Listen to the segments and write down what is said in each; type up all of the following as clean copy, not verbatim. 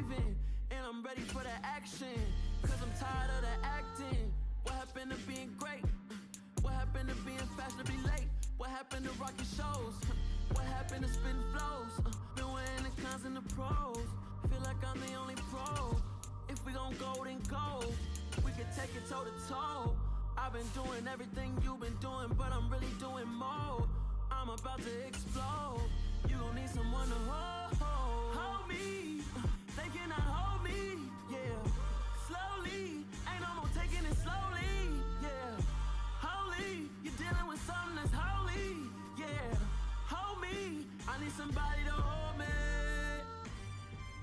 believing, and I'm ready for the action. Cause I'm tired of the acting. What happened to being great? What happened to being fast to be late? What happened to rocking shows? What happened to spitting flows? Been wearing the cons and the pros. Feel like I'm the only pro. If we gon' go, then go. We can take it toe to toe. I've been doing everything you've been doing, but I'm really doing more. I'm about to explode. You gon' need someone to hold me. They cannot hold me, yeah. Slowly, ain't no more taking it slowly, yeah. Holy, you're dealing with something that's holy, yeah. Hold me, I need somebody to hold me.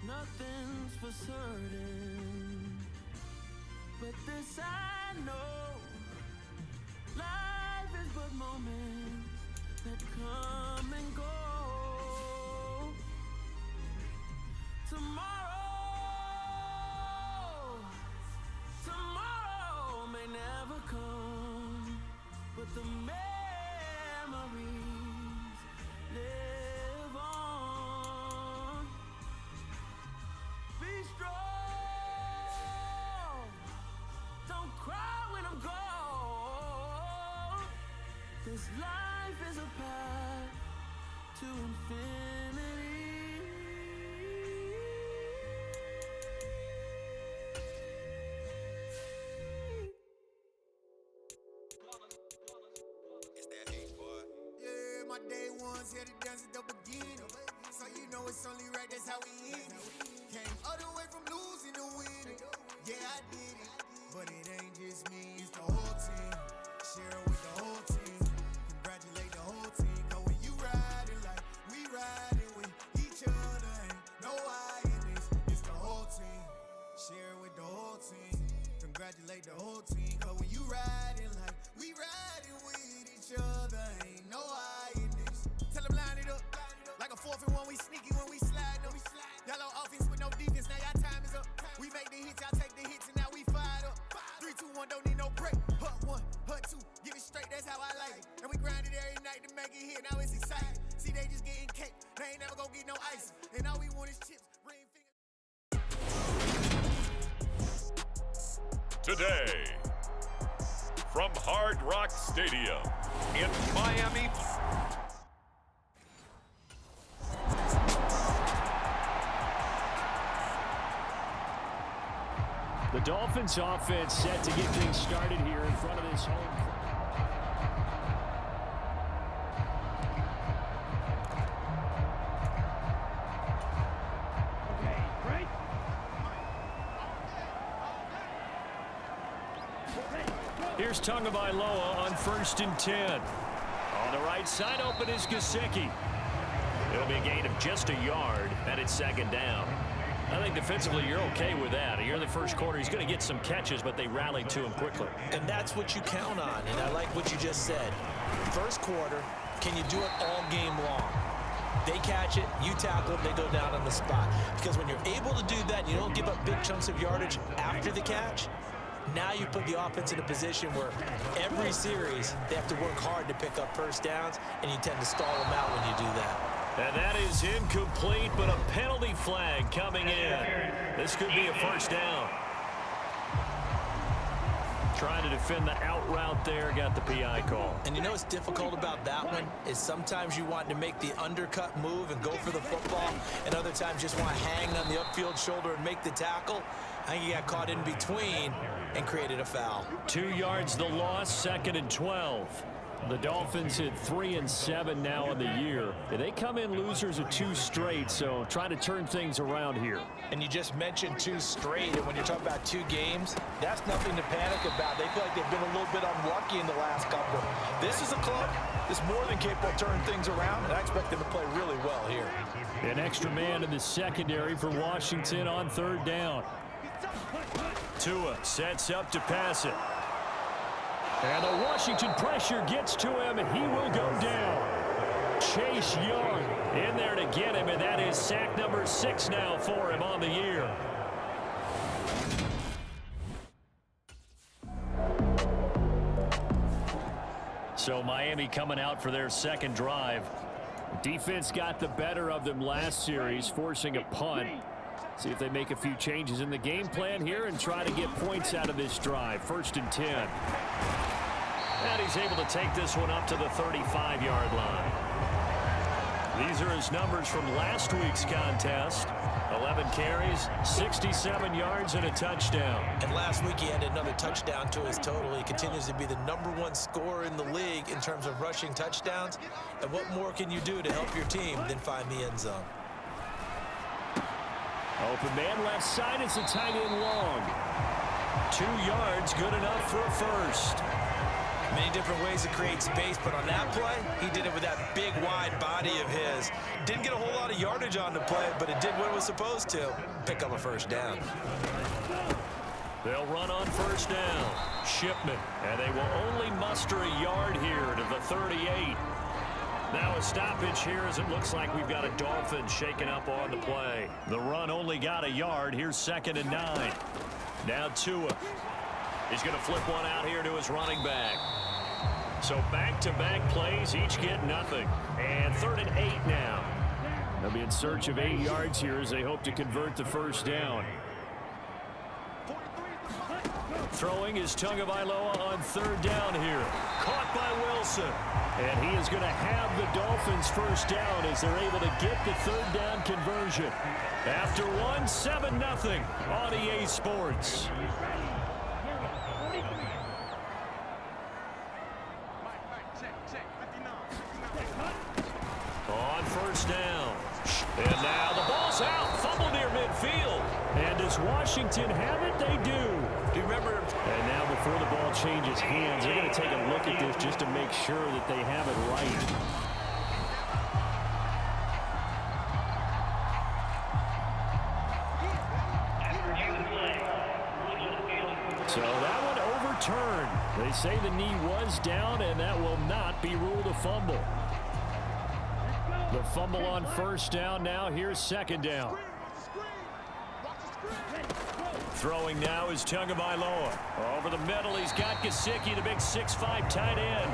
Nothing's for certain, but this I know. Life is but moments that come and go. Tomorrow may never come, but the memories live on. Be strong, don't cry when I'm gone. This life is a path to infinity. Day ones here to dance at the beginning, so you know it's only right, that's how we end it. Came all the way from losing to winning. Yeah, I did it, but it ain't just me, it's the whole team. Share it with the whole team, congratulate the whole team. Cause when you riding like we riding with each other, ain't no I in this, it's the whole team. Share it with the whole team, congratulate the whole team. Cause when you riding like we riding with each other, ain't no I in this. Tell them line it up, like a 4th and 1, we sneaky when we slide up. Y'all on offense with no defense, now y'all time is up. We make the hits, y'all take the hits, and now we fired up. 3, 2, 1, don't need no break. Hut 1, hut 2, get it straight, that's how I like it. And we grind it every night to make it hit, now it's exciting. See, they just getting cake, they ain't never gonna get no ice. And all we want is chips, ring fingers. Today, from Hard Rock Stadium in Miami. The Dolphins offense set to get things started here in front of this home. Okay, great. Here's Tagovailoa on 1st and 10. On the right side, open is Gesicki. It'll be a gain of just a yard, and it's 2nd down. I think defensively you're okay with that. Here in the first quarter, he's going to get some catches, but they rallied to him quickly. And that's what you count on, and I like what you just said. First quarter, can you do it all game long? They catch it, you tackle it, they go down on the spot. Because when you're able to do that, you don't give up big chunks of yardage after the catch. Now you put the offense in a position where every series they have to work hard to pick up first downs, and you tend to stall them out when you do that. And that is incomplete, but a penalty flag coming in. This could be a 1st down. Trying to defend the out route there, got the PI call. And you know what's difficult about that one is sometimes you want to make the undercut move and go for the football, and other times just want to hang on the upfield shoulder and make the tackle. I think he got caught in between and created a foul. 2 yards the loss, 2nd and 12. The Dolphins hit 3-7 now in the year. They come in losers of 2 straight, so trying to turn things around here. And you just mentioned 2 straight, and when you're talking about 2 games, that's nothing to panic about. They feel like they've been a little bit unlucky in the last couple. This is a club that's more than capable of turning things around, and I expect them to play really well here. An extra man in the secondary for Washington on 3rd down. Tua sets up to pass it. And the Washington pressure gets to him, and he will go down. Chase Young in there to get him, and that is sack number 6 now for him on the year. So Miami coming out for their 2nd drive. Defense got the better of them last series, forcing a punt. See if they make a few changes in the game plan here and try to get points out of this drive. 1st and 10. And he's able to take this one up to the 35-yard line. These are his numbers from last week's contest. 11 carries, 67 yards, and a touchdown. And last week he had another touchdown to his total. He continues to be the #1 scorer in the league in terms of rushing touchdowns. And what more can you do to help your team than find the end zone? Open man left side. It's a tight end long. 2 yards, good enough for a first. Many different ways to create space, but on that play, he did it with that big, wide body of his. Didn't get a whole lot of yardage on the play, but it did what it was supposed to. Pick up a first down. They'll run on 1st down. Shipman, and they will only muster a yard here to the 38. Now a stoppage here as it looks like we've got a Dolphin shaking up on the play. The run only got a yard. Here's 2nd and 9. Now Tua. He's going to flip one out here to his running back. So back-to-back plays, each get nothing. And 3rd and 8 now. They'll be in search of 8 yards here as they hope to convert the first down. Throwing is Tagovailoa on 3rd down here. Caught by Wilson. And he is going to have the Dolphins first down as they're able to get the 3rd down conversion. After 1, 7-0 on EA Sports. On 1st down. And now the ball's out. Fumble near midfield. And does Washington have it? They do. Do you remember? And now before the ball changes hands, they're going to take a look at this just to make sure that they have it right. So that one overturned. They say the knee was down, and that will not be ruled a fumble. The fumble on 1st down now. Here's 2nd down. Throwing now is Tagovailoa. Over the middle, he's got Gesicki, the big 6'5" tight end.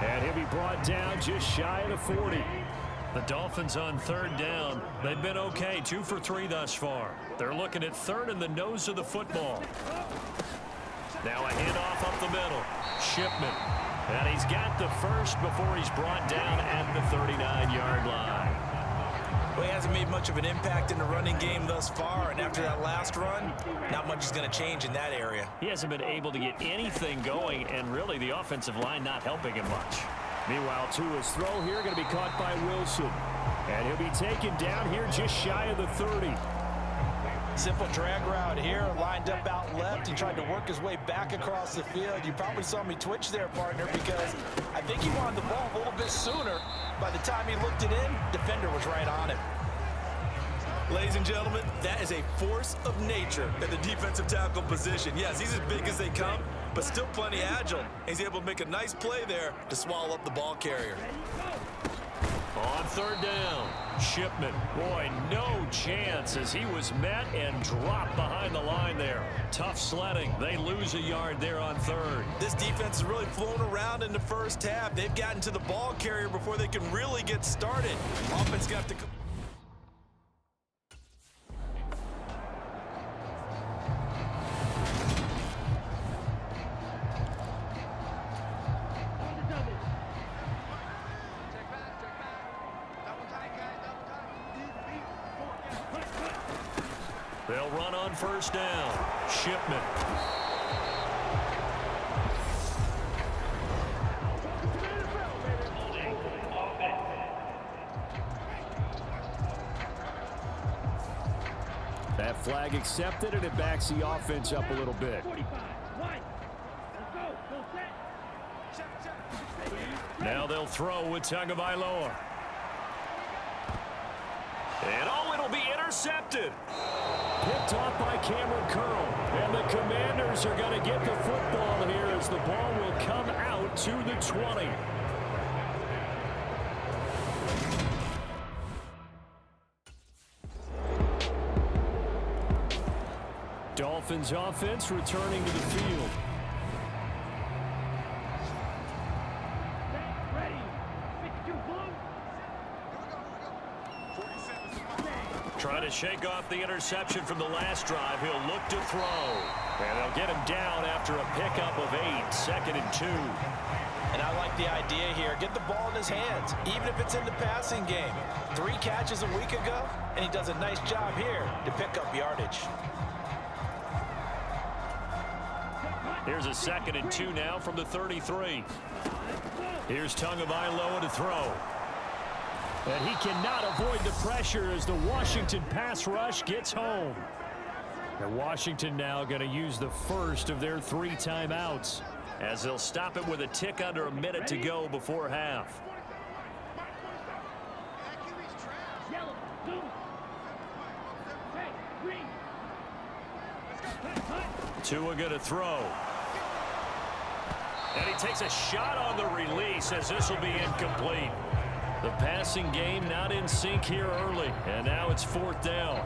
And he'll be brought down just shy of the 40. The Dolphins on 3rd down. They've been okay, 2 for 3 thus far. They're looking at 3rd in the nose of the football. Now a handoff up the middle. Shipman. And he's got the first before he's brought down at the 39-yard line. Well, he hasn't made much of an impact in the running game thus far, and after that last run, not much is going to change in that area. He hasn't been able to get anything going, and really the offensive line not helping him much. Meanwhile, Tua's throw here going to be caught by Wilson. And he'll be taken down here just shy of the 30. Simple drag route here, lined up out left. He tried to work his way back across the field. You probably saw me twitch there, partner, because I think he wanted the ball a little bit sooner. By the time he looked it in, defender was right on him. Ladies and gentlemen, that is a force of nature at the defensive tackle position. Yes, he's as big as they come, but still plenty agile. He's able to make a nice play there to swallow up the ball carrier. On 3rd down, Shipman. Boy, no chance as he was met and dropped behind the line there. Tough sledding. They lose a yard there on 3rd. This defense has really flown around in the first half. They've gotten to the ball carrier before they can really get started. Offense got to... They'll run on 1st down. Shipman. That flag accepted, and it backs the offense up a little bit. Now they'll throw with Tagovailoa. And oh, it'll be intercepted. Picked off by Cameron Curl. And the Commanders are going to get the football here as the ball will come out to the 20. Dolphins offense returning to the field. Trying to shake off the interception from the last drive. He'll look to throw. And they'll get him down after a pickup of 8, 2nd and 2. And I like the idea here. Get the ball in his hands, even if it's in the passing game. 3 catches a week ago, and he does a nice job here to pick up yardage. Here's a 2nd and 2 now from the 33. Here's Tagovailoa to throw. And he cannot avoid the pressure as the Washington pass rush gets home. And Washington now going to use the first of their 3 timeouts, as they'll stop it with a tick under a minute to go before half. Tua going to throw. And he takes a shot on the release, as this will be incomplete. The passing game not in sync here early, and now it's 4th down.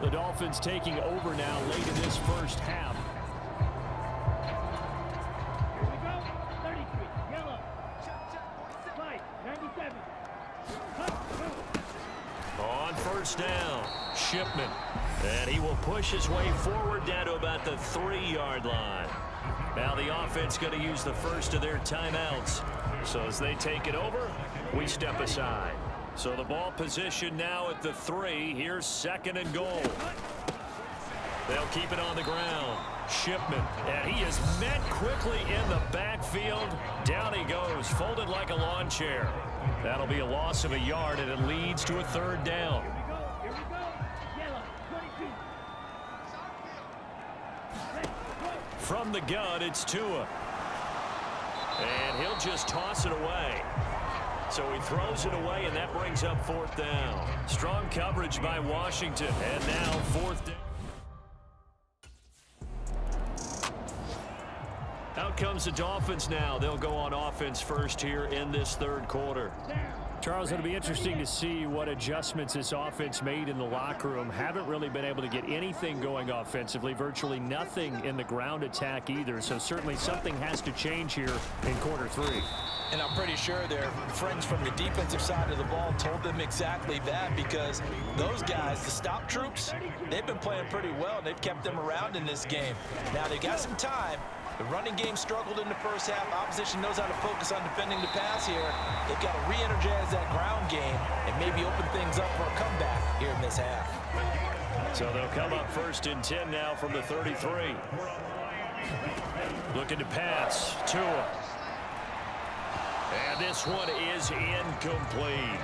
The Dolphins taking over now late in this first half. Here we go. 33, yellow. Slide, 97. On first down, Shipman. And he will push his way forward down to about the 3-yard line. Now the offense going to use the first of their timeouts. So as they take it over, we step aside. So the ball position now at the 3. Here's 2nd and goal. They'll keep it on the ground. Shipman, and he is met quickly in the backfield. Down he goes, folded like a lawn chair. That'll be a loss of a yard, and it leads to a 3rd down. Here we go. Yellow, 22. From the gun, it's Tua. And he'll just toss it away. So he throws it away, and that brings up 4th down. Strong coverage by Washington, and now 4th down. Out comes the Dolphins now. They'll go on offense first here in this 3rd quarter. Charles, it'll be interesting to see what adjustments this offense made in the locker room. Haven't really been able to get anything going offensively, virtually nothing in the ground attack either. So certainly something has to change here in quarter 3. And I'm pretty sure their friends from the defensive side of the ball told them exactly that, because those guys, the stop troops, they've been playing pretty well, and they've kept them around in this game. Now they've got some time. The running game struggled in the first half. Opposition knows how to focus on defending the pass here. They've got to re-energize that ground game and maybe open things up for a comeback here in this half. So they'll come up 1st and 10 now from the 33. Looking to pass. Tua. And this one is incomplete.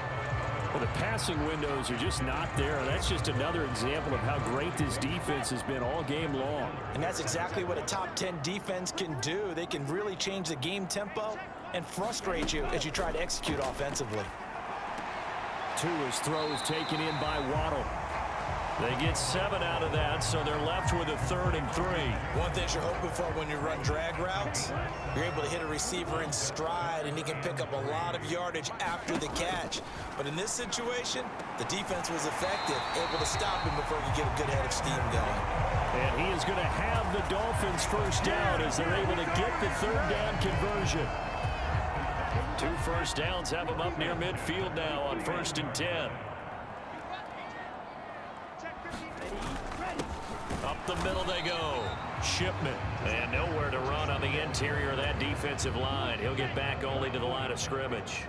Well, the passing windows are just not there. That's just another example of how great this defense has been all game long. And that's exactly what a top 10 defense can do. They can really change the game tempo and frustrate you as you try to execute offensively. Tua's throw is taken in by Waddle. They get 7 out of that, so they're left with a 3rd and 3. One thing you're hoping for when you run drag routes, you're able to hit a receiver in stride, and he can pick up a lot of yardage after the catch. But in this situation, the defense was effective, able to stop him before he could get a good head of steam going. And he is going to have the Dolphins first down as they're able to get the 3rd down conversion. 2 first downs have them up near midfield now on 1st and 10. Up the middle they go. Shipman. And nowhere to run on the interior of that defensive line. He'll get back only to the line of scrimmage.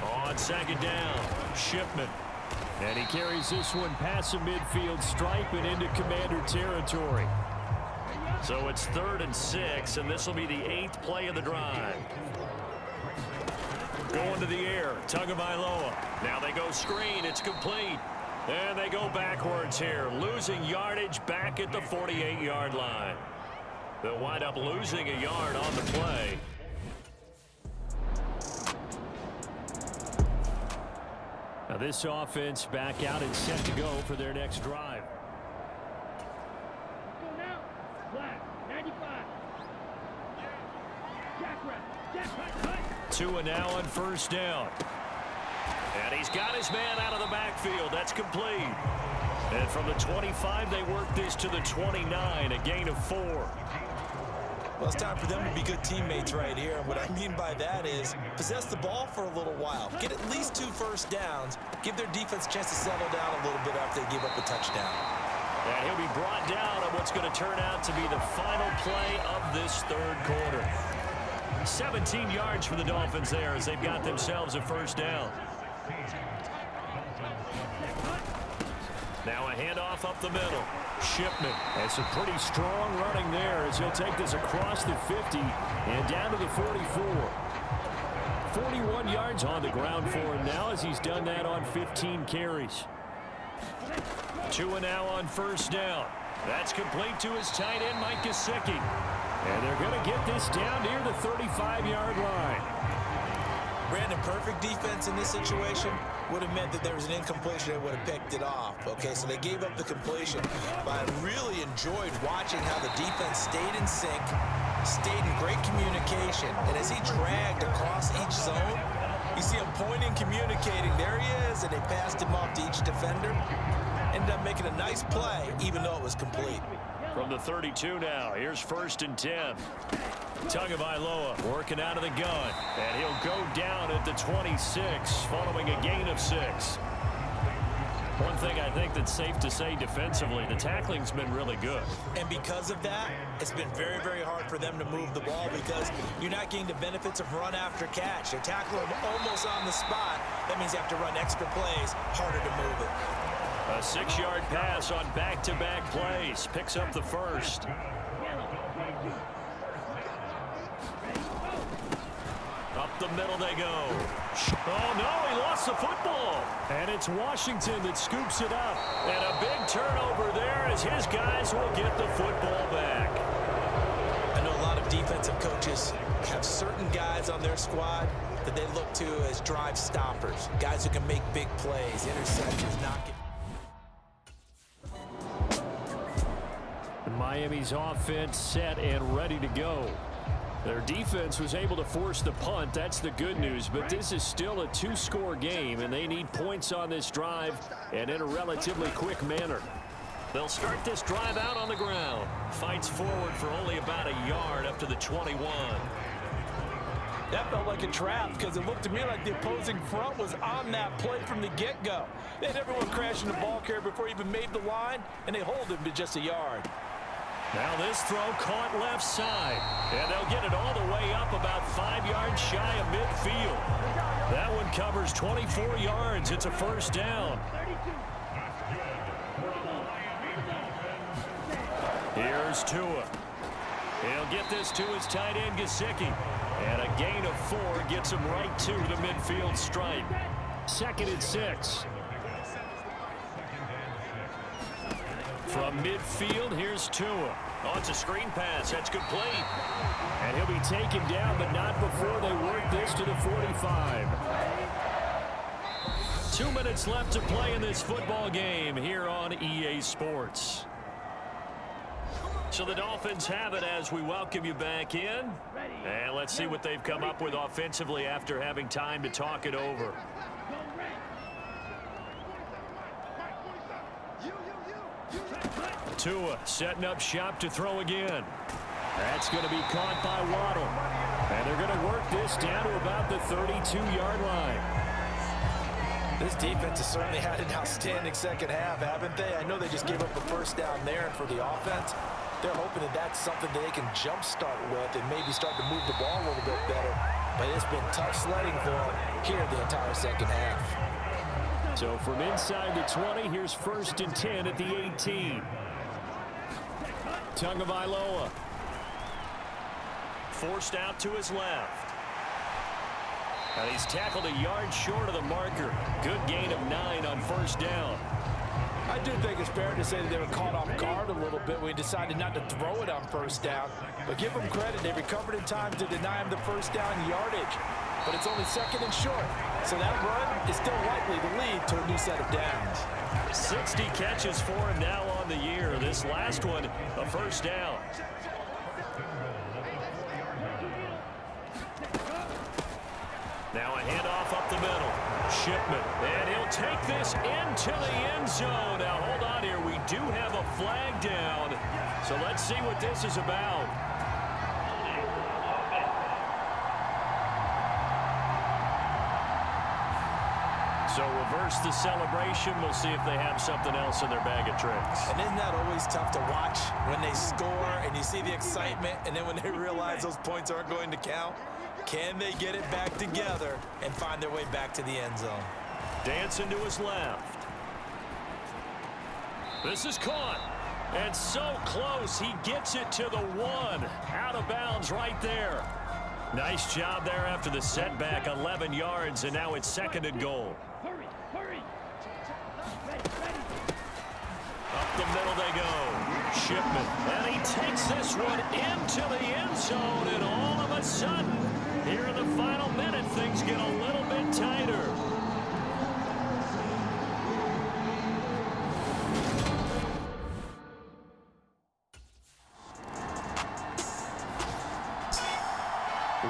On 2nd down, Shipman. And he carries this one past the midfield stripe and into Commander territory. So it's 3rd and 6, and this will be the 8th play of the drive. Going to the air, Tagovailoa. Now they go screen, it's complete. And they go backwards here, losing yardage back at the 48-yard line. They'll wind up losing a yard on the play. Now this offense back out and set to go for their next drive. Go now. Black, 95. Tua now on 1st down. And he's got his man out of the backfield. That's complete. And from the 25, they work this to the 29, a gain of 4. Well, it's time for them to be good teammates right here. And what I mean by that is possess the ball for a little while. Get at least 2 first downs. Give their defense a chance to settle down a little bit after they give up a touchdown. And he'll be brought down on what's going to turn out to be the final play of this third quarter. 17 yards for the Dolphins there as they've got themselves a first down. Now a handoff up the middle. Shipman. And some pretty strong running there as he'll take this across the 50 and down to the 44. 41 yards on the ground for him now as he's done that on 15 carries. Tua now on first down. That's complete to his tight end, Mike Gesicki. And they're going to get this down near the 35-yard line. Brandon, perfect defense in this situation would have meant that there was an incompletion. They would have picked it off. Okay, so they gave up the completion. But I really enjoyed watching how the defense stayed in sync, stayed in great communication. And as he dragged across each zone, you see him pointing, communicating. There he is, and they passed him off to each defender. Ended up making a nice play, even though it was complete. From the 32 now, here's 1st and 10. Tagovailoa working out of the gun, and he'll go down at the 26 following a gain of 6. One thing I think that's safe to say defensively, the tackling's been really good. And because of that, it's been very, very hard for them to move the ball because you're not getting the benefits of run after catch. They're tackling them almost on the spot. That means you have to run extra plays, harder to move it. A 6-yard pass on back-to-back plays. Picks up the first. Up the middle they go. Oh, no, he lost the football. And it's Washington that scoops it up. And a big turnover there as his guys will get the football back. I know a lot of defensive coaches have certain guys on their squad that they look to as drive stoppers, guys who can make big plays, interceptions, knock it. Miami's offense set and ready to go. Their defense was able to force the punt. That's the good news, but this is still a 2-score game, and they need points on this drive and in a relatively quick manner. They'll start this drive out on the ground. Fights forward for only about a yard up to the 21. That felt like a trap because it looked to me like the opposing front was on that play from the get-go. They had everyone crashing the ball carrier before he even made the line, and they hold him to just a yard. Now this throw caught left side, and they'll get it all the way up about 5 yards shy of midfield. That one covers 24 yards. It's a first down. Here's Tua. He'll get this to his tight end, Gesicki. And a gain of 4 gets him right to the midfield stripe. 2nd and 6. From midfield, here's Tua. Oh, it's a screen pass. That's complete. And he'll be taken down, but not before they work this to the 45. 2 minutes left to play in this football game here on EA Sports. So the Dolphins have it as we welcome you back in. And let's see what they've come up with offensively after having time to talk it over. Tua setting up shop to throw again. That's going to be caught by Waddle. And they're going to work this down to about the 32-yard line. This defense has certainly had an outstanding second half, haven't they? I know they just gave up a first down there, and for the offense, they're hoping that that's something that they can jumpstart with and maybe start to move the ball a little bit better. But it's been tough sledding for them here the entire second half. So from inside the 20, here's 1st and 10 at the 18. Tagovailoa. Forced out to his left. And he's tackled a yard short of the marker. Good gain of 9 on first down. I do think it's fair to say that they were caught off guard a little bit when he decided not to throw it on first down. But give them credit. They recovered in time to deny him the first down yardage. But it's only 2nd and short. So that run is still likely to lead to a new set of downs. 60 catches for him now on the year. This last one, a first down. Now a handoff up the middle. Shipman, and he'll take this into the end zone. Now, hold on here. We do have a flag down, so let's see what this is about. So reverse the celebration. We'll see if they have something else in their bag of tricks. And isn't that always tough to watch when they score and you see the excitement, and then when they realize those points aren't going to count? Can they get it back together and find their way back to the end zone? Dancing to his left. This is caught. And so close. He gets it to the 1. Out of bounds right there. Nice job there after the setback. 11 yards, and now it's 2nd and goal. Hurry, hurry. Up the middle they go. Shipman. And he takes this one into the end zone, and all of a sudden, here in the final minute, things get a little bit tighter.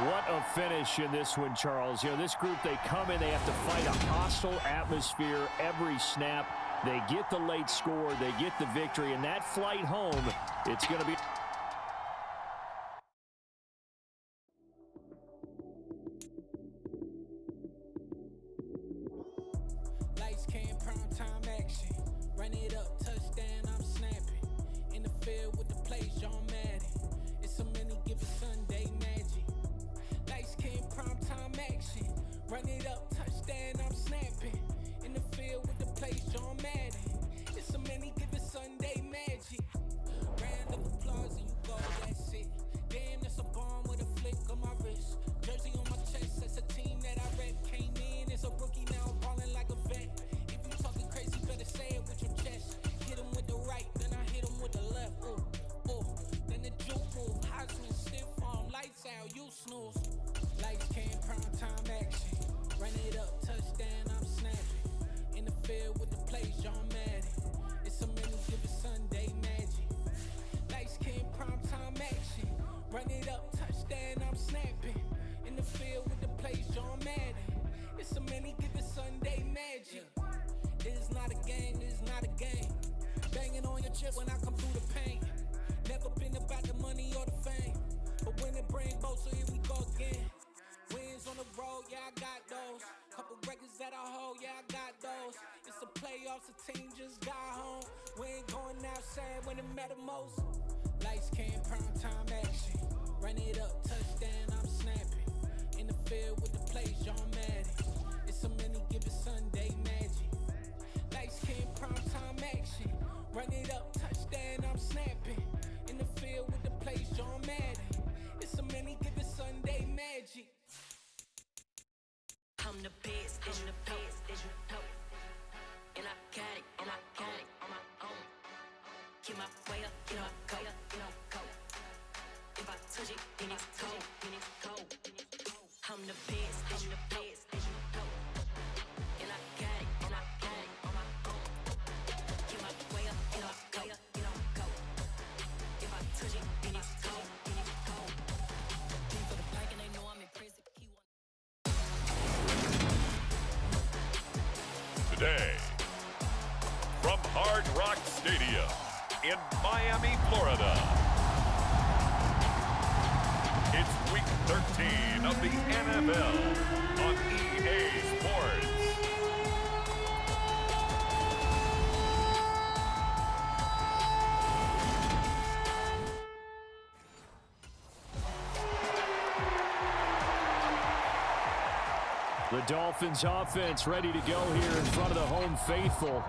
What a finish in this one, Charles. You know, this group, they come in, they have to fight a hostile atmosphere every snap. They get the late score, they get the victory, and that flight home, it's going to be... Lights came, prime time action. Run it up, touchdown, I'm snapping. In the field with the plays, John Madden. It's a many given Sunday magic. Lights came, prime time action. Run it up, touchdown, I'm snapping. In the field with the plays, John Madden. It's a many given Sunday magic. Round of applause and you go, that's it. Damn, that's a bomb with a flick on my wrist. Jersey on my chest, that's a team that I rep. Came in as a rookie, now I'm balling like a vet. If you talking crazy, better say it with your chest. Hit him with the right, then I hit him with the left. Ooh, ooh. Then the juke move, Heisman, stiff arm, lights out, you snooze. Lights came, prime time action. Run it up, touchdown, I'm snapping. In the field with the plays, John Madden. It's a many given Sunday magic. Lights came, prime time action. Run it up, touchdown, I'm snapping. In the field with the plays, John Madden. It's a many given Sunday magic. It is not a game, it is not a game. Banging on your chest when I come through the pain. Never been about the money or the fame. But when it bring both, so here we go again. Wins on the road, yeah, I got those. Couple records that I hold, yeah, I got those. It's the playoffs, the team just got home. We ain't going outside when it matter most. Lights came, prime time action. Run it up, touchdown, I'm snapping. In the field with the plays, John Madden. It's a many given Sunday magic. Lights came, prime time action. Run it up, touchdown, I'm snapping. In the field with the plays, John Madden. It's a many given Sunday magic. I'm the best, I'm the best, and I got it, and I got it on my own. Keep my way up, you know I go, you know I go. If I touch it, then it's cold, then it's cold. I'm the best, I'm the best, and I got it, and I got it on my own. Keep my way up, you know I go, you know I go. If I touch it, then it's cold, then it's cold. For the blank and they know I'm in prison. Today, from Hard Rock Stadium in Miami, Florida, it's Week 13 of the NFL on EA Sports. The Dolphins offense ready to go here in front of the home faithful.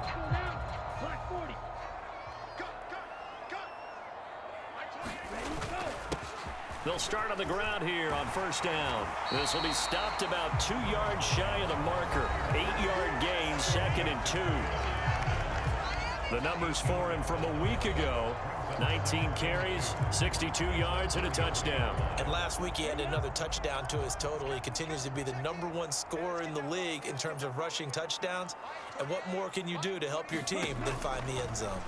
Go now. Clock 40. Ready, go. They'll start on the ground here on first down. This will be stopped about 2 yards shy of the marker. 8-yard gain, 2nd and 2. The numbers for him from a week ago: 19 carries, 62 yards, and a touchdown. And last week he had another touchdown to his total. He continues to be the #1 scorer in the league in terms of rushing touchdowns. And what more can you do to help your team than find the end zone?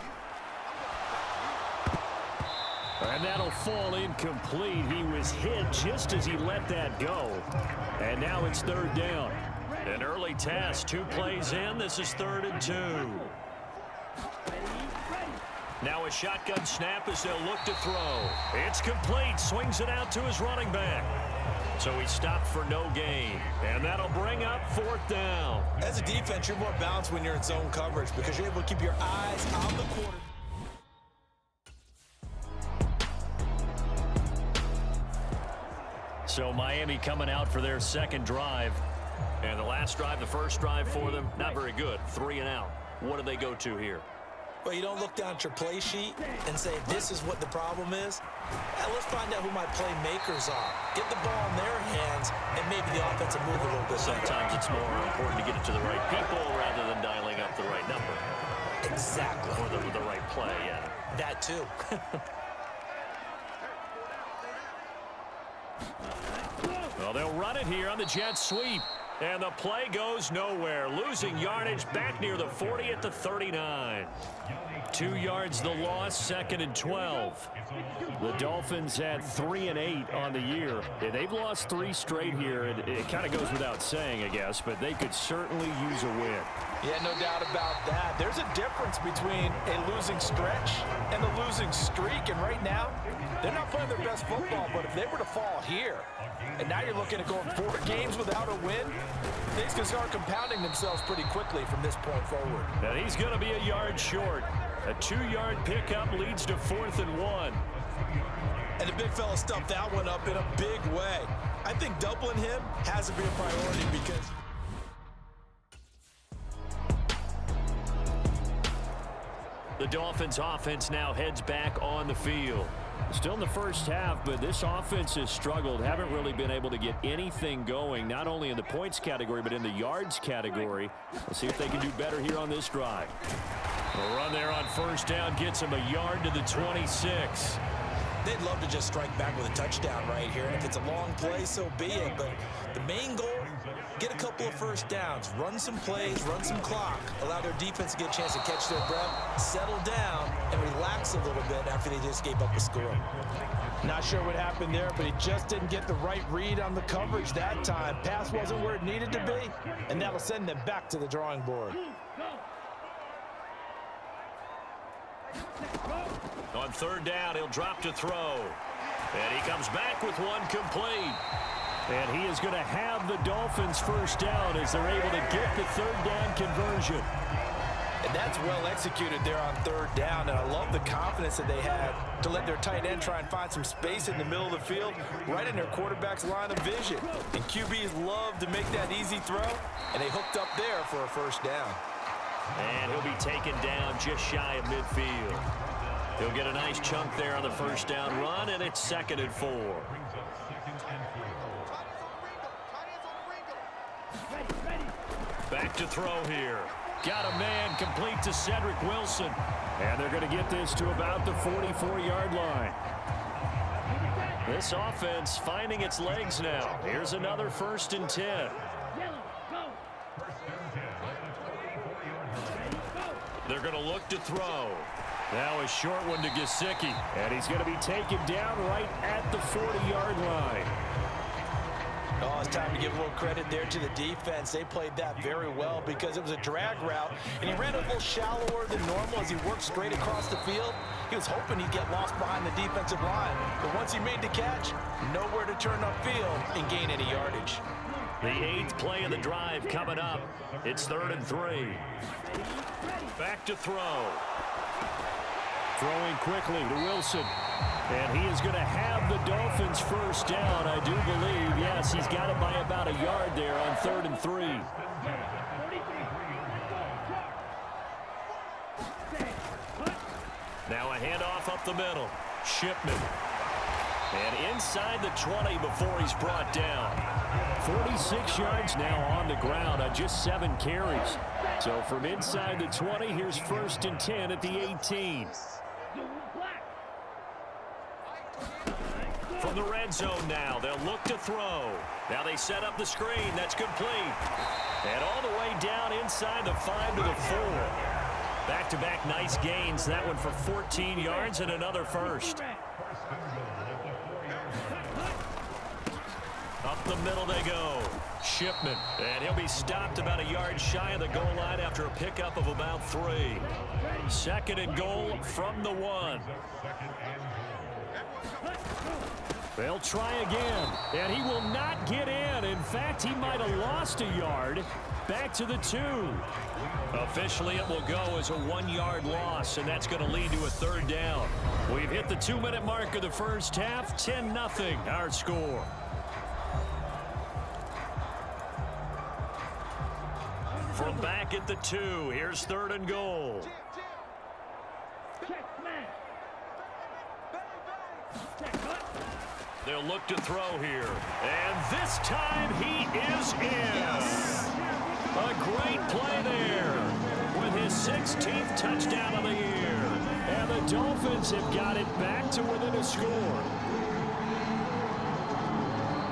And that'll fall incomplete. He was hit just as he let that go. And now it's third down. An early task, 2 plays in. This is 3rd and 2. Now a shotgun snap as they'll look to throw. It's complete. Swings it out to his running back. So he stopped for no gain. And that'll bring up 4th down. As a defense, you're more balanced when you're in zone coverage because you're able to keep your eyes on the quarterback. So Miami coming out for their second drive. And the last drive, the first drive for them, not very good. 3 and out. What do they go to here? Well, you don't look down at your play sheet and say, this is what the problem is. Let's find out who my playmakers are. Get the ball in their hands, and maybe the offense will move a little bit. Sometimes it's more important to get it to the right people rather than dialing up the right number. Exactly. Or the right play, yeah. That too. Well, they'll run it here on the jet sweep. And the play goes nowhere. Losing yardage back near the 40 at the 39. 2 yards the loss, 2nd and 12. The Dolphins had 3 and 8 on the year. They've lost 3 straight here. It kind of goes without saying, I guess, but they could certainly use a win. Yeah, no doubt about that. There's a difference between a losing stretch and a losing streak. And right now, they're not playing their best football, but if they were to fall here, and now you're looking at going 4 games without a win, things can start compounding themselves pretty quickly from this point forward. And he's going to be a yard short. A 2-yard pickup leads to 4th and 1. And the big fella stuffed that one up in a big way. I think doubling him has to be a priority because the Dolphins offense now heads back on the field. Still in the first half, but this offense has struggled. Haven't really been able to get anything going, not only in the points category, but in the yards category. Let's see if they can do better here on this drive. A run there on first down gets him a yard to the 26. they'd love to just strike back with a touchdown right here. And if it's a long play, so be it. But the main goal, get a couple of first downs, run some plays, run some clock, allow their defense to get a chance to catch their breath, settle down, and relax a little bit after they just gave up a score. Not sure what happened there, but he just didn't get the right read on the coverage that time. Pass wasn't where it needed to be, and that'll send them back to the drawing board. On third down, he'll drop to throw. And he comes back with one complete. And he is going to have the Dolphins first down as they're able to get the third down conversion. And that's well executed there on third down, and I love the confidence that they had to let their tight end try and find some space in the middle of the field, right in their quarterback's line of vision. And QBs love to make that easy throw, and they hooked up there for a first down. And he'll be taken down just shy of midfield. He'll get a nice chunk there on the first down run, and it's 2nd and 4. Back to throw here. Got a man complete to Cedric Wilson. And they're going to get this to about the 44-yard line. This offense finding its legs now. Here's another 1st and 10. They're going to look to throw. Now a short one to Gesicki. And he's going to be taken down right at the 40-yard line. Oh, it's time to give a little credit there to the defense. They played that very well because it was a drag route, and he ran a little shallower than normal as he worked straight across the field. He was hoping he'd get lost behind the defensive line, but once he made the catch, nowhere to turn upfield and gain any yardage. The 8th play of the drive coming up. It's 3rd and 3. Back to throw. Throwing quickly to Wilson. And he is going to have the Dolphins first down, I do believe. Yes, he's got it by about a yard there on 3rd and 3. Now a handoff up the middle. Shipman. And inside the 20 before he's brought down. 46 yards now on the ground on just 7 carries. So from inside the 20, here's 1st and 10 at the 18. From the red zone now, they'll look to throw. Now they set up the screen. That's complete. And all the way down inside the 5 to the 4. Back-to-back nice gains. That one for 14 yards and another first. Up the middle they go. Shipman. And he'll be stopped about a yard shy of the goal line after a pickup of about 3. 2nd and goal from the 1. They'll try again. And he will not get in. In fact, he might have lost a yard. Back to the 2. Officially, it will go as a 1-yard loss, and that's going to lead to a 3rd down. We've hit the 2-minute mark of the first half. 10-0 our score. From back at the 2, here's 3rd and goal. They'll look to throw here. And this time he is in. A great play there with his 16th touchdown of the year. And the Dolphins have got it back to within a score.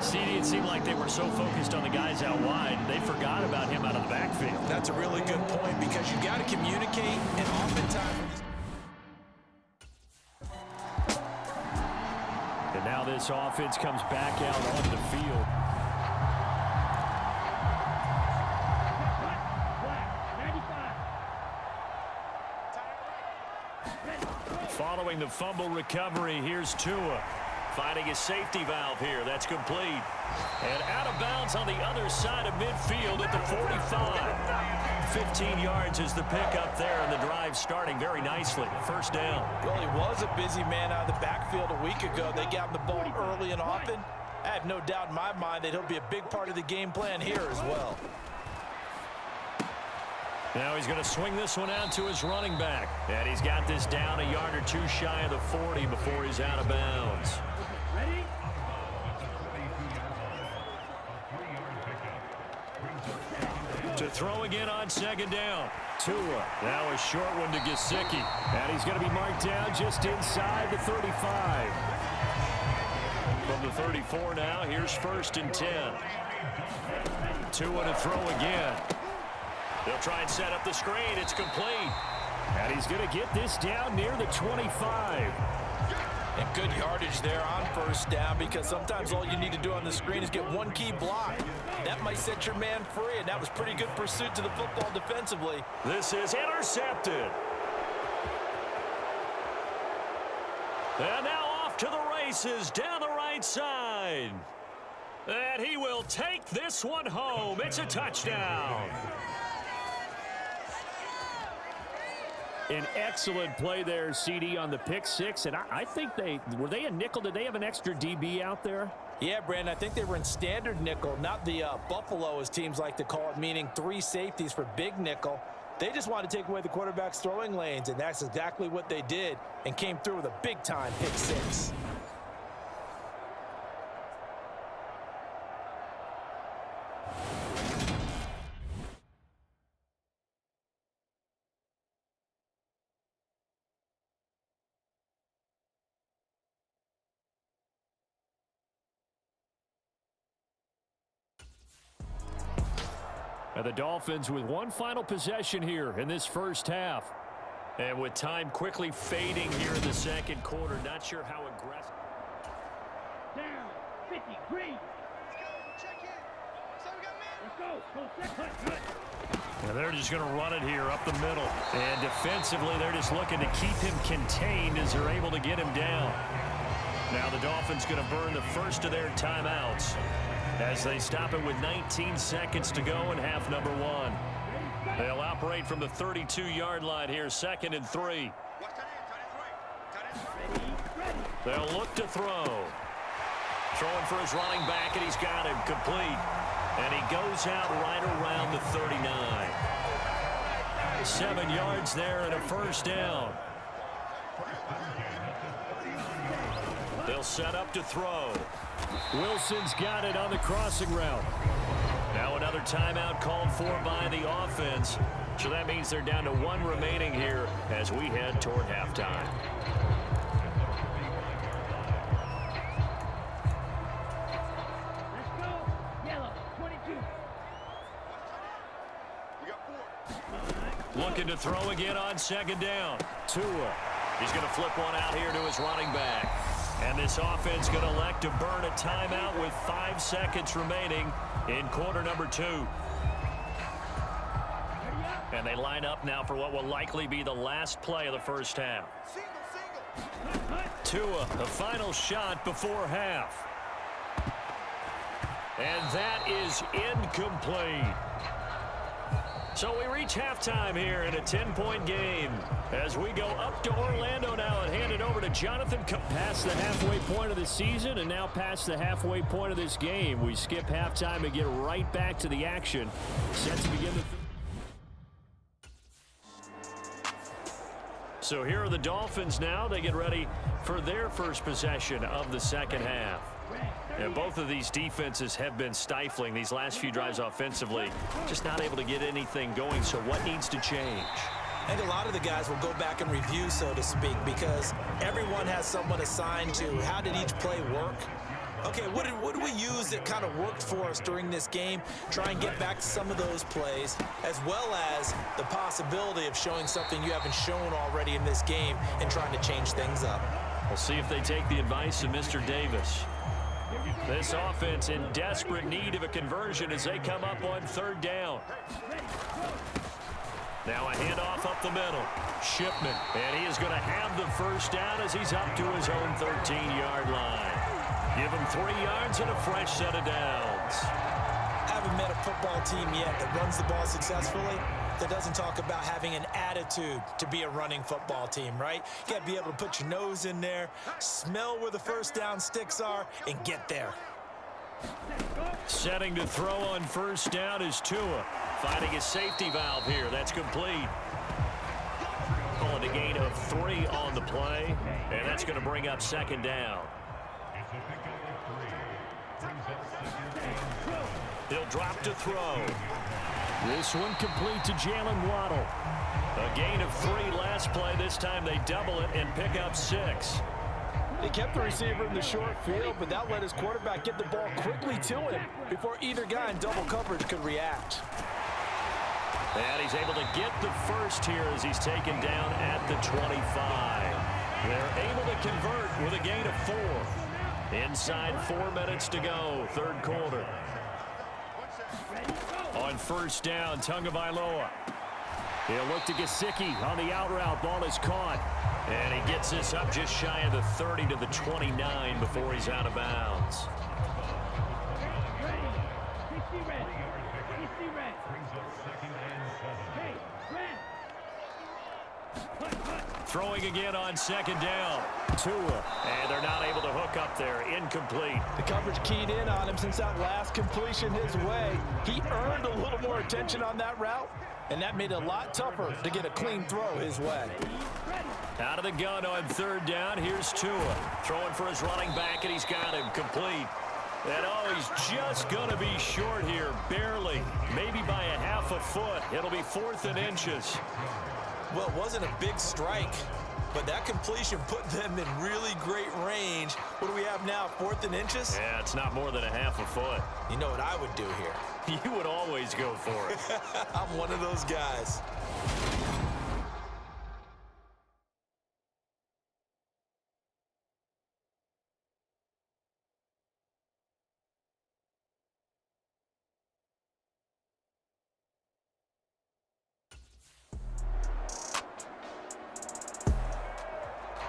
CD, it seemed like they were so focused on the guys out wide, they forgot about him out of the backfield. That's a really good point because you got to communicate, and oftentimes. And now this offense comes back out on the field. Following the fumble recovery, here's Tua. Finding his safety valve here. That's complete. And out of bounds on the other side of midfield at the 45. 15 yards is the pickup there, and the drive starting very nicely. 1st down. Well, he was a busy man out of the backfield a week ago. They got him the ball early and often. I have no doubt in my mind that he'll be a big part of the game plan here as well. Now he's going to swing this one out to his running back. And he's got this down a yard or 2 shy of the 40 before he's out of bounds. Ready? To throw again on 2nd down. Tua. Now a short one to Gesicki. And he's going to be marked down just inside the 35. From the 34 now, here's 1st and 10. Tua to throw again. They'll try and set up the screen. It's complete. And he's going to get this down near the 25. And good yardage there on 1st down because sometimes all you need to do on the screen is get one key block. That might set your man free, and that was pretty good pursuit to the football defensively. This is intercepted. And now off to the races down the right side. And he will take this one home. It's a touchdown. An excellent play there, CD, on the pick 6. And I think were they a nickel? Did they have an extra DB out there? Yeah, Brandon, I think they were in standard nickel, not the Buffalo, as teams like to call it, meaning 3 safeties for big nickel. They just wanted to take away the quarterback's throwing lanes, and that's exactly what they did and came through with a big-time pick 6. And the Dolphins with one final possession here in this first half. And with time quickly fading here in the 2nd quarter, not sure how aggressive. Down. 50. Green. Let's go. And they're just going to run it here up the middle. And defensively, they're just looking to keep him contained as they're able to get him down. Now the Dolphins going to burn the first of their timeouts as they stop it with 19 seconds to go in half number 1. They'll operate from the 32-yard line here, 2nd and 3. They'll look to throw. Throwing for his running back, and he's got him complete. And he goes out right around the 39. 7 yards there and a 1st down. They'll set up to throw. Wilson's got it on the crossing route. Now another timeout called for by the offense. So that means they're down to 1 remaining here as we head toward halftime. Let's go. Yellow. 22. We got 4. Looking to throw again on second down. Tua. He's going to flip one out here to his running back. And this offense going to elect to burn a timeout with 5 seconds remaining in quarter number 2. And they line up now for what will likely be the last play of the first half. Tua, the final shot before half. And that is incomplete. So we reach halftime here in a 10-point game as we go up to Orlando now and hand it over to Jonathan. Past the halfway point of the season and now past the halfway point of this game. We skip halftime and get right back to the action. Set to begin the... So here are the Dolphins now. They get ready for their first possession of the second half. And both of these defenses have been stifling these last few drives offensively. Just not able to get anything going. So what needs to change? I think a lot of the guys will go back and review, so to speak, because everyone has someone assigned to how did each play work. Okay, what did we use that kind of worked for us during this game? Try and get back to some of those plays, as well as the possibility of showing something you haven't shown already in this game and trying to change things up. We'll see if they take the advice of Mr. Davis. This offense in desperate need of a conversion as they come up on third down. Now a handoff up the middle. Shipman, and he is going to have the first down as he's up to his own 13-yard line. Give him 3 yards and a fresh set of downs. Haven't met a football team yet that runs the ball successfully that doesn't talk about having an attitude to be a running football team, right? You got to be able to put your nose in there, smell where the first down sticks are, and get there. Setting to throw on first down is Tua. Finding his safety valve here. That's complete. Calling a gain of 3 on the play, and that's going to bring up second down. He'll drop to throw. This one complete to Jalen Waddle. A gain of 3 last play. This time they double it and pick up 6. They kept the receiver in the short field, but that let his quarterback get the ball quickly to him before either guy in double coverage could react. And he's able to get the first here as he's taken down at the 25. They're able to convert with a gain of 4. Inside 4 minutes to go, third quarter. On first down, Tagovailoa. He'll look to Gesicki on the out route. Ball is caught. And he gets this up just shy of the 30 to the 29 before he's out of bounds. Throwing again on second down. Tua. And they're not able to hook up there. Incomplete. The coverage keyed in on him since that last completion his way. He earned a little more attention on that route, and that made it a lot tougher to get a clean throw his way. Out of the gun on third down. Here's Tua. Throwing for his running back, and he's got him complete. And oh, he's just going to be short here. Barely. Maybe by a half a foot. It'll be 4th and inches. Well, it wasn't a big strike, but that completion put them in really great range. What do we have now, 4th and inches? Yeah, it's not more than a half a foot. You know what I would do here? You would always go for it. I'm one of those guys.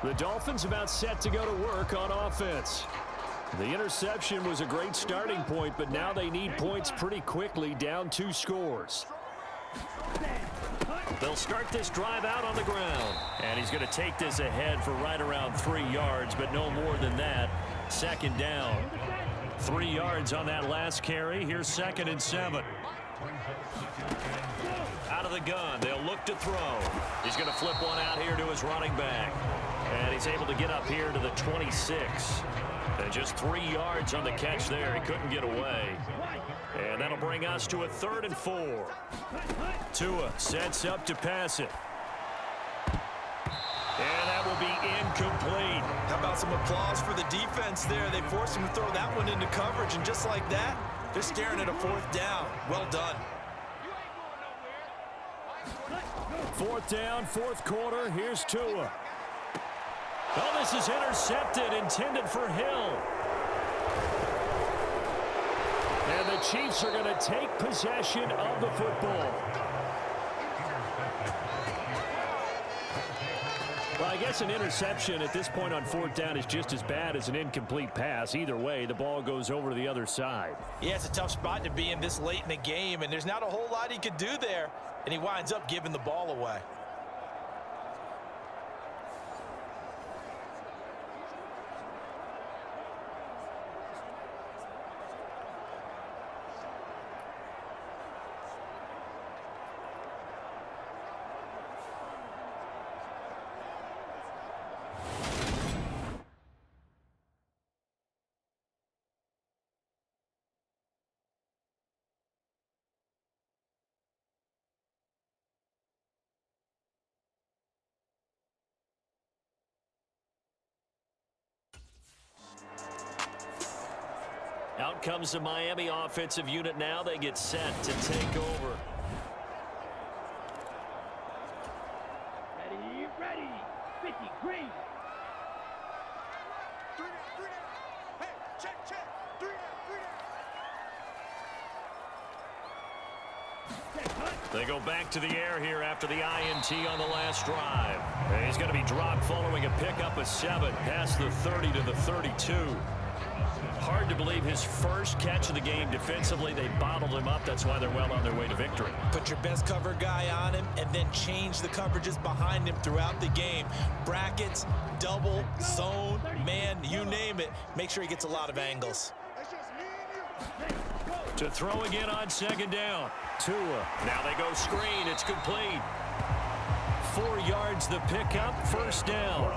The Dolphins about set to go to work on offense. The interception was a great starting point, but now they need points pretty quickly, down 2 scores. They'll start this drive out on the ground, and he's going to take this ahead for right around 3 yards, but no more than that. Second down. 3 yards on that last carry. Here's 2nd and 7. Out of the gun, they'll look to throw. He's going to flip one out here to his running back. And he's able to get up here to the 26. And just 3 yards on the catch there. He couldn't get away. And that'll bring us to a 3rd and 4. Tua sets up to pass it. And that will be incomplete. How about some applause for the defense there? They forced him to throw that one into coverage, and just like that, they're staring at a 4th down. Well done. Fourth down, fourth quarter. Here's Tua. Oh, this is intercepted, intended for Hill. And the Chiefs are going to take possession of the football. Well, I guess an interception at this point on fourth down is just as bad as an incomplete pass. Either way, the ball goes over to the other side. Yeah, it's a tough spot to be in this late in the game, and there's not a whole lot he could do there, and he winds up giving the ball away. Out comes the Miami offensive unit now. They get set to take over. Ready, ready. 50 green. Hey, check. 3 down. They go back to the air here after the INT on the last drive. And he's going to be dropped following a pickup of 7 past the 30 to the 32. Hard to believe his first catch of the game defensively. They bottled him up. That's why they're well on their way to victory. Put your best cover guy on him and then change the coverages behind him throughout the game. Brackets, double, zone, man, you name it. Make sure he gets a lot of angles. To throw again on second down. Tua. Now they go screen. It's complete. 4 yards the pickup. First down.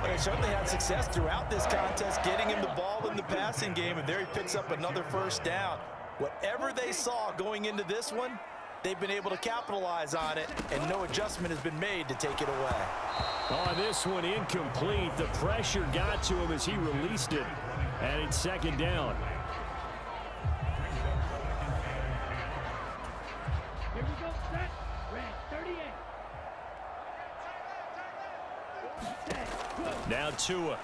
But they certainly had success throughout this contest, getting him the ball in the passing game, and there he picks up another first down. Whatever they saw going into this one, they've been able to capitalize on it, and no adjustment has been made to take it away. On this one, incomplete. The pressure got to him as he released it, and it's second down. Here we go, set. Red 38. Now Tua.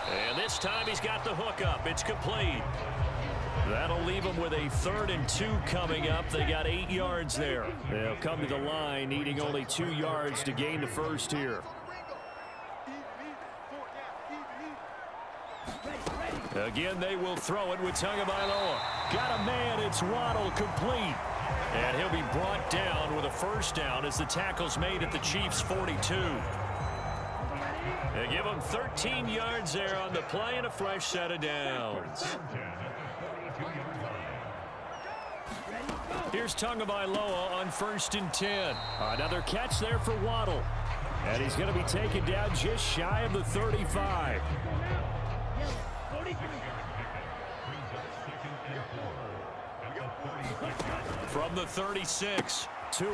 And this time he's got the hook up. It's complete. That'll leave them with a 3rd and 2 coming up. They got 8 yards there. They'll come to the line needing only 2 yards to gain the first here. Again, they will throw it with Tagovailoa. Got a man. It's Waddle, complete. And he'll be brought down with a first down as the tackle's made at the Chiefs' 42. They give him 13 yards there on the play and a fresh set of downs. Here's Tagovailoa on 1st and 10. Another catch there for Waddle. And he's going to be taken down just shy of the 35. From the 36, Tua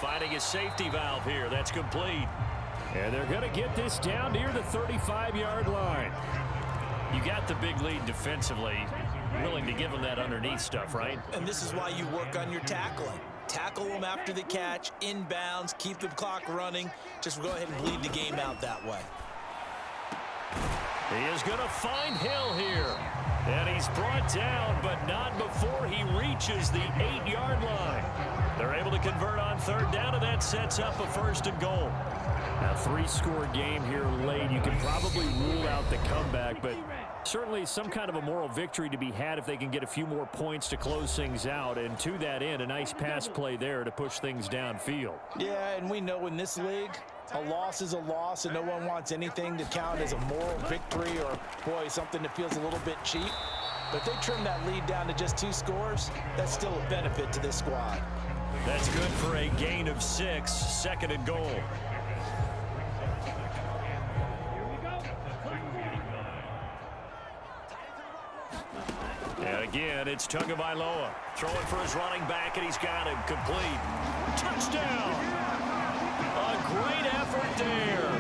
finding his safety valve here. That's complete. And they're going to get this down near the 35-yard line. You got the big lead defensively. Willing to give them that underneath stuff, right? And this is why you work on your tackling. Tackle them after the catch, inbounds, keep the clock running. Just go ahead and bleed the game out that way. He is going to find Hill here. And he's brought down, but not before he reaches the 8-yard line. They're able to convert on 3rd down, and that sets up a 1st and goal. A 3-score game here late. You can probably rule out the comeback, but certainly some kind of a moral victory to be had if they can get a few more points to close things out. And to that end, a nice pass play there to push things downfield. Yeah, and we know in this league, a loss is a loss, and no one wants anything to count as a moral victory or, boy, something that feels a little bit cheap. But if they trim that lead down to just 2 scores, that's still a benefit to this squad. That's good for a gain of 6, 2nd and goal. And again, it's Tagovailoa throwing for his running back, and he's got him complete. Touchdown! A great effort there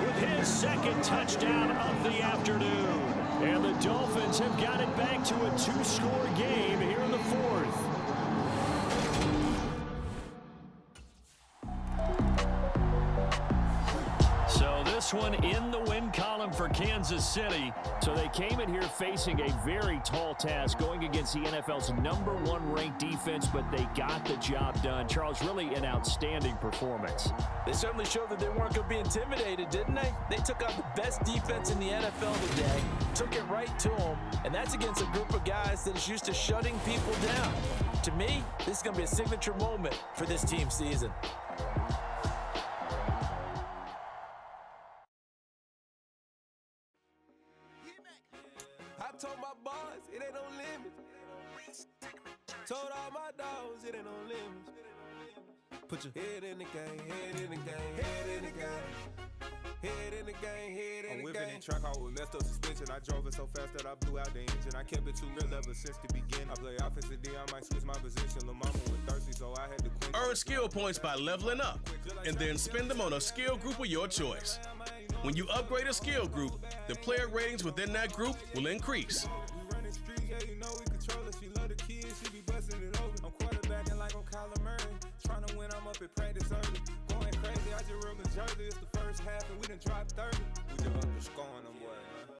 with his 2nd touchdown of the afternoon. And the Dolphins have got it back to a 2-score game here in the 4th. this one in the win column for Kansas City. So they came in here facing a very tall task, going against the NFL's #1 ranked defense, but they got the job done. Charles, really an outstanding performance. They certainly showed that they weren't going to be intimidated, didn't they? They took out the best defense in the NFL today, took it right to them, and that's against a group of guys that is used to shutting people down. To me, this is going to be a signature moment for this team's season. I told my boys it ain't no limits. Told all my dogs it ain't no limits. Put your head in the game, head in the game, head in the game. Head in the game, head in the game. I'm whipping in track hard with messed up suspension. I drove it so fast that I blew out the engine. I kept it too real ever since the beginning. I play offensive D, I might switch my position. Lil' mama was thirsty, so I had to quit. Earn skill points by leveling up, and then spend them on a skill group of your choice. When you upgrade a skill group, the player ratings within that group will increase. We running streets, yeah, you know we control it. She love the kids, she be busting it over. I'm quarterbacking like I'm Kyler Murray. Trying to win, I'm up at practice early. Going crazy, I just rode the jersey. It's the first half and we done dropped 30. We